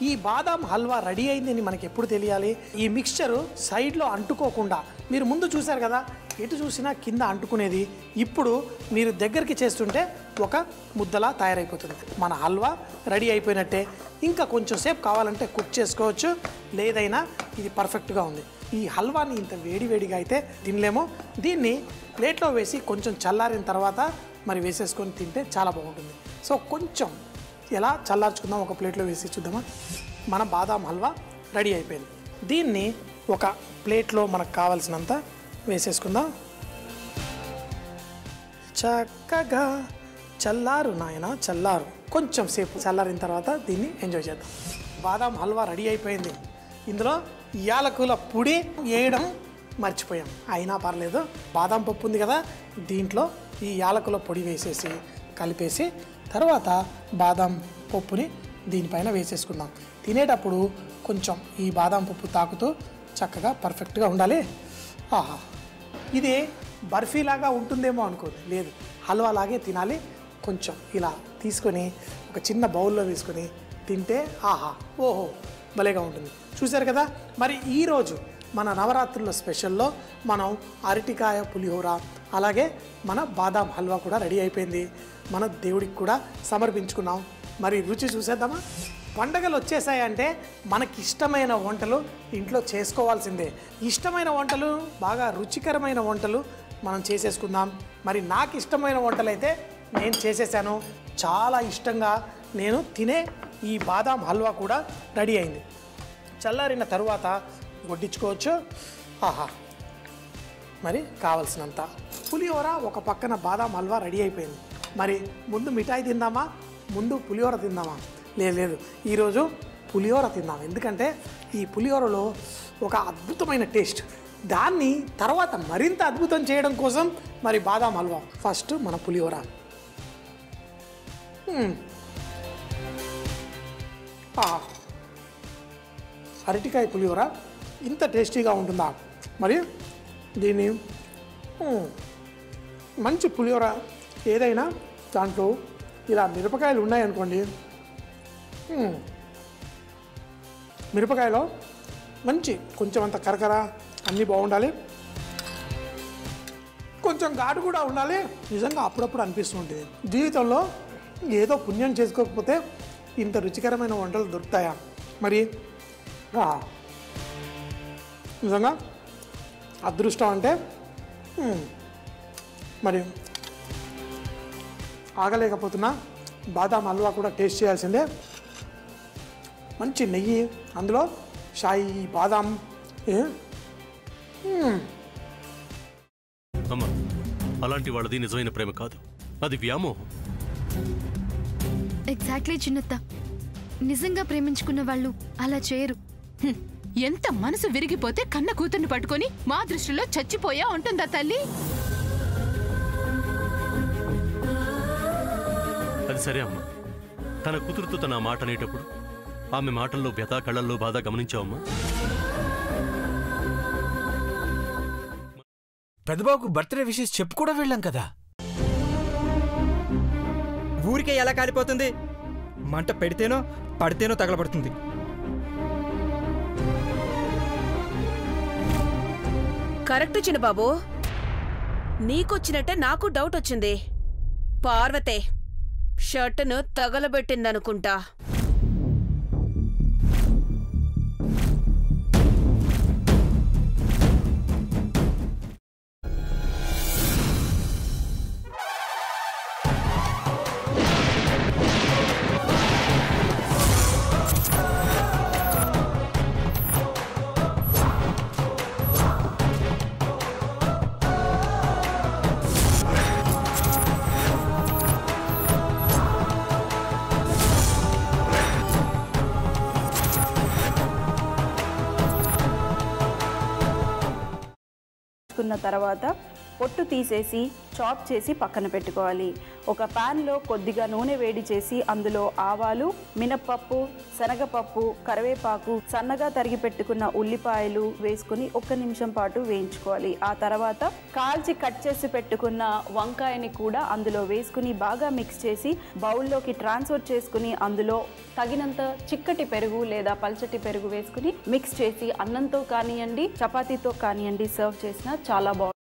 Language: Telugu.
ఈ బాదాం హల్వా రెడీ అయిందని మనకి ఎప్పుడు తెలియాలి? ఈ మిక్స్చరు సైడ్లో అంటుకోకుండా, మీరు ముందు చూశారు కదా ఎటు చూసినా కింద అంటుకునేది, ఇప్పుడు మీరు దగ్గరికి చేస్తుంటే ఒక ముద్దలా తయారైపోతుంది. మన హల్వా రెడీ అయిపోయినట్టే. ఇంకా కొంచెం సేపు కావాలంటే కుక్ చేసుకోవచ్చు, లేదైనా ఇది పర్ఫెక్ట్గా ఉంది. ఈ హల్వాని ఇంత వేడివేడిగా అయితే తినలేము. దీన్ని ప్లేట్లో వేసి కొంచెం చల్లారిన తర్వాత మరి వేసేసుకొని తింటే చాలా బాగుంటుంది. సో కొంచెం ఎలా చల్లార్చుకుందాం, ఒక ప్లేట్లో వేసి చూద్దామా. మన బాదాం హల్వా రెడీ అయిపోయింది. దీన్ని ఒక ప్లేట్లో మనకు కావాల్సినంత వేసేసుకుందాం. చక్కగా చల్లారు నాయన, చల్లారు. కొంచెం సేపు చల్లారిన తర్వాత దీన్ని ఎంజాయ్ చేద్దాం. బాదాం హల్వా రెడీ అయిపోయింది. ఇందులో యాలకుల పొడి వేయడం మర్చిపోయాం, అయినా పర్లేదు. బాదాం పప్పు ఉంది కదా, దీంట్లో ఈ యాలకుల పొడి వేసేసి కలిపేసి తర్వాత బాదాం పప్పుని దీనిపైన వేసేసుకుందాం. తినేటప్పుడు కొంచెం ఈ బాదాం పప్పు తాకుతూ చక్కగా పర్ఫెక్ట్గా ఉండాలి. ఆహా, ఇది బర్ఫీలాగా ఉంటుందేమో అనుకోండి, లేదు, హల్వాలాగే తినాలి. కొంచెం ఇలా తీసుకొని ఒక చిన్న బౌల్లో వేసుకొని తింటే ఆహా, ఓహో, భలేగా ఉంటుంది. చూశారు కదా. మరి ఈరోజు మన నవరాత్రుల స్పెషల్లో మనం అరటికాయ పులిహోర, అలాగే మన బాదాం హల్వా కూడా రెడీ అయిపోయింది. మన దేవుడికి కూడా సమర్పించుకున్నాం. మరి రుచి చూసేద్దామా. పండగలు వచ్చేసాయంటే మనకి ఇష్టమైన వంటలు ఇంట్లో చేసుకోవాల్సిందే. ఇష్టమైన వంటలు, బాగా రుచికరమైన వంటలు మనం చేసేసుకుందాం. మరి నాకు ఇష్టమైన వంటలు అయితే నేను చేసేసాను. చాలా ఇష్టంగా నేను తినే ఈ బాదాం హల్వా కూడా రెడీ అయింది. చల్లారిన తరువాత వడ్డించుకోవచ్చు. ఆహా, మరి కావలసినంత పులిహోర, ఒక పక్కన బాదాం హల్వా రెడీ అయిపోయింది. మరి ముందు మిఠాయి తిందామా, ముందు పులిహోర తిందామా? లేదు, ఈరోజు పులిహోర తిందాం. ఎందుకంటే ఈ పులిహోరలో ఒక అద్భుతమైన టేస్ట్, దాన్ని తర్వాత మరింత అద్భుతం చేయడం కోసం మరి బాదాం హల్వా. ఫస్ట్ మన పులిహోర. అరటికాయ పులిహోర ఇంత టేస్టీగా ఉంటుందా? మరి దీన్ని మంచి పులిహోర ఏదైనా దాంట్లో ఇలా మిరపకాయలు ఉన్నాయనుకోండి, మిరపకాయలో మంచి కొంచెం అంత కరకర అన్నీ బాగుండాలి, కొంచెం ఘాటు కూడా ఉండాలి. నిజంగా అప్పుడప్పుడు అనిపిస్తుంటుంది, జీవితంలో ఏదో పుణ్యం చేసుకోకపోతే ఇంత రుచికరమైన వంటలు దొరుకుతాయా? మరి నిజంగా అదృష్టం అంటే మరి ఆగలేకపోతున్నా. బాదాం హల్వా కూడా టేస్ట్ చేయాల్సిందే. మంచి నెయ్యి, అందులో షాయి బాదాం. అమ్మ, అలాంటి వాళ్ళది నిజమైన ప్రేమ కాదు, అది వ్యామోహం. ఎగ్జాక్ట్లీ చిన్నత్త, నిజంగా ప్రేమించుకున్న వాళ్ళు అలా చేయరు. ఎంత మనసు విరిగిపోతే కన్న కూతుర్ని పట్టుకొని మా దృష్టిలో చచ్చిపోయా ఉంటుందా తల్లి? అది సరే అమ్మా, తన కూతురుతో తన మాట అనేటప్పుడు ఆమె మాటల్లో వ్యథ, కళ్ళల్లో బాధ గమనించావమ్మా? పెద్దబాబుకు బర్త్డే విషెస్ చెప్పు కూడా వెళ్ళాం కదా. ఊరికే ఎలా కాలిపోతుంది? మంట పెడితేనో పడితేనో తగలబడుతుంది. కరెక్ట్ చిన్నబాబు, నీకొచ్చినట్టే నాకు డౌట్ వచ్చింది. పార్వతే షర్టును తగలబెట్టిందనుకుంటా. తర్వాత పొట్టు తీసేసి చాప్ చేసి పక్కన పెట్టుకోవాలి. ఒక ప్యాన్లో కొద్దిగా నూనె వేడి చేసి అందులో ఆవాలు, మినప్పప్పు, శనగపప్పు, కరివేపాకు, సన్నగా తరిగి పెట్టుకున్న ఉల్లిపాయలు వేసుకుని 1 నిమిషం పాటు వేయించుకోవాలి. ఆ తర్వాత కాల్చి కట్ చేసి పెట్టుకున్న వంకాయని కూడా అందులో వేసుకుని బాగా మిక్స్ చేసి బౌల్లోకి ట్రాన్స్ఫర్ చేసుకుని అందులో తగినంత చిక్కటి పెరుగు లేదా పల్చటి పెరుగు వేసుకుని మిక్స్ చేసి అన్నంతో కానివ్వండి, చపాతీతో కానివ్వండి సర్వ్ చేసినా చాలా బాగుంటుంది.